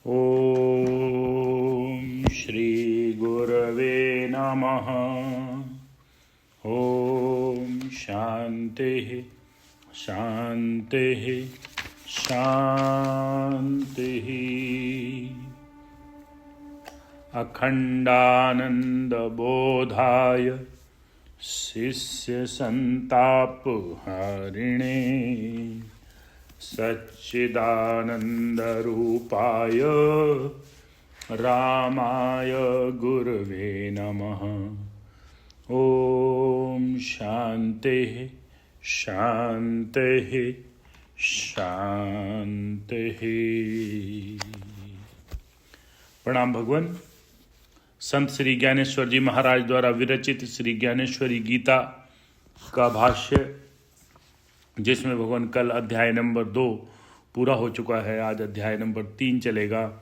ओम श्री गुरवे नमः। ओम शांति शांति शांति। अखंडानंद बोधाय शिष्य संताप हरिणे सच्चिदानंद रूपाय रामाय गुरवे नमः। ओम शांति शांति शांति। प्रणाम भगवान। संत श्री ज्ञानेश्वर जी महाराज द्वारा विरचित श्री ज्ञानेश्वरी गीता का भाष्य, जिसमें भगवान कल अध्याय नंबर 2 पूरा हो चुका है। आज अध्याय नंबर 3 चलेगा,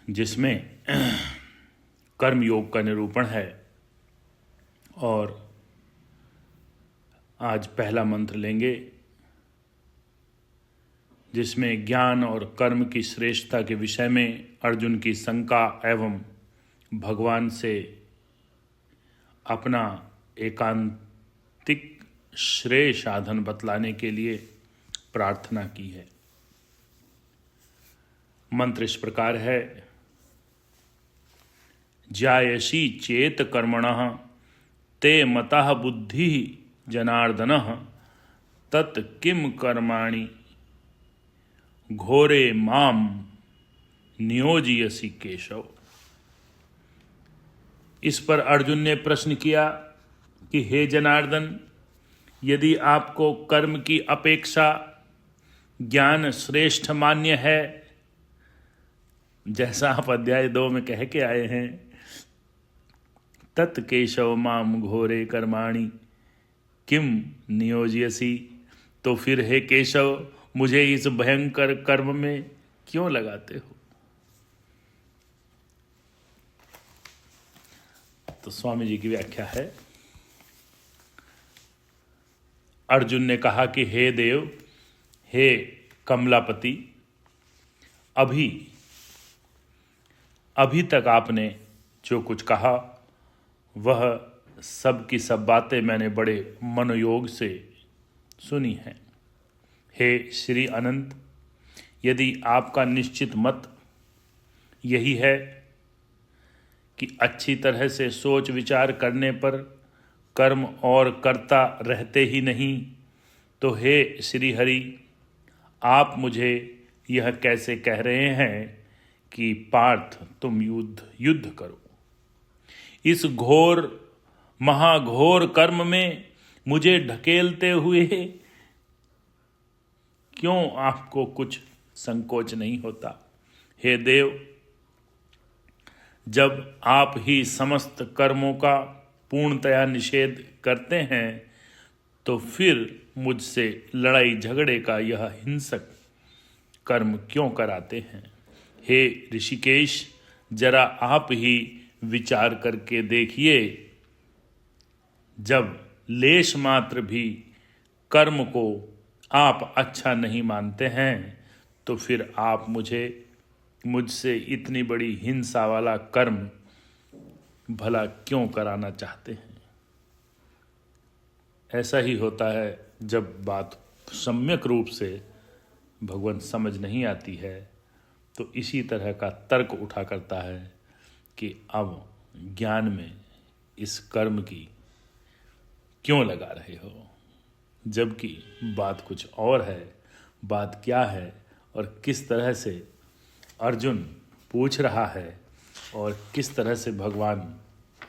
जिसमें कर्म योग का निरूपण है। और आज पहला मंत्र लेंगे, जिसमें ज्ञान और कर्म की श्रेष्ठता के विषय में अर्जुन की शंका एवं भगवान से अपना एकांतिक श्रेय साधन बतलाने के लिए प्रार्थना की है। मंत्र इस प्रकार है। जायसी चेत कर्मणः ते मतः बुद्धि जनार्दनः तत् किम कर्माणि घोरे माम नियोजयसि केशव। इस पर अर्जुन ने प्रश्न किया कि हे जनार्दन, यदि आपको कर्म की अपेक्षा ज्ञान श्रेष्ठ मान्य है, जैसा आप अध्याय 2 में कह के आए हैं, तत् केशव माम घोरे कर्माणि किम नियोजयसि, तो फिर हे केशव, मुझे इस भयंकर कर्म में क्यों लगाते हो। तो स्वामी जी की व्याख्या है। अर्जुन ने कहा कि हे देव, हे कमलापति, अभी तक आपने जो कुछ कहा वह सब की सब बातें मैंने बड़े मनोयोग से सुनी हैं। हे श्री अनंत, यदि आपका निश्चित मत यही है कि अच्छी तरह से सोच विचार करने पर कर्म और कर्ता रहते ही नहीं, तो हे श्री हरि, आप मुझे यह कैसे कह रहे हैं कि पार्थ तुम युद्ध करो। इस घोर महाघोर कर्म में मुझे ढकेलते हुए क्यों आपको कुछ संकोच नहीं होता। हे देव, जब आप ही समस्त कर्मों का पूर्णतया निषेध करते हैं, तो फिर मुझसे लड़ाई झगड़े का यह हिंसक कर्म क्यों कराते हैं। हे ऋषिकेश, जरा आप ही विचार करके देखिए, जब लेश मात्र भी कर्म को आप अच्छा नहीं मानते हैं, तो फिर आप मुझसे इतनी बड़ी हिंसा वाला कर्म भला क्यों कराना चाहते हैं। ऐसा ही होता है जब बात सम्यक रूप से भगवान समझ नहीं आती है, तो इसी तरह का तर्क उठा करता है कि अब ज्ञान में इस कर्म की क्यों लगा रहे हो, जबकि बात कुछ और है। बात क्या है और किस तरह से अर्जुन पूछ रहा है और किस तरह से भगवान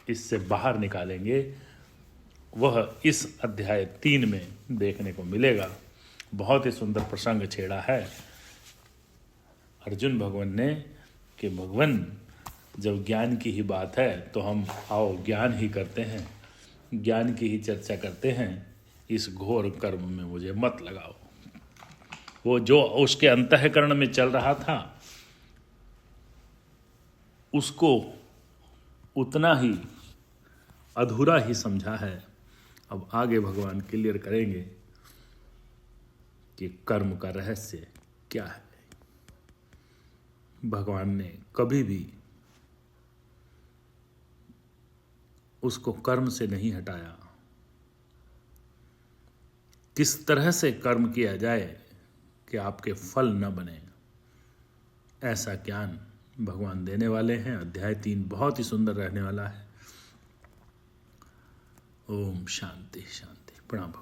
इससे बाहर निकालेंगे, वह इस अध्याय 3 में देखने को मिलेगा। बहुत ही सुंदर प्रसंग छेड़ा है अर्जुन भगवान ने कि भगवान, जब ज्ञान की ही बात है तो हम आओ ज्ञान ही करते हैं, ज्ञान की ही चर्चा करते हैं, इस घोर कर्म में मुझे मत लगाओ। वो जो उसके अंतःकरण में चल रहा था, उसको उतना ही अधूरा ही समझा है। अब आगे भगवान क्लियर करेंगे कि कर्म का रहस्य क्या है। भगवान ने कभी भी उसको कर्म से नहीं हटाया। किस तरह से कर्म किया जाए कि आपके फल न बने, ऐसा ज्ञान भगवान देने वाले हैं। अध्याय 3 बहुत ही सुंदर रहने वाला है। ओम शांति शांति। प्रणाम।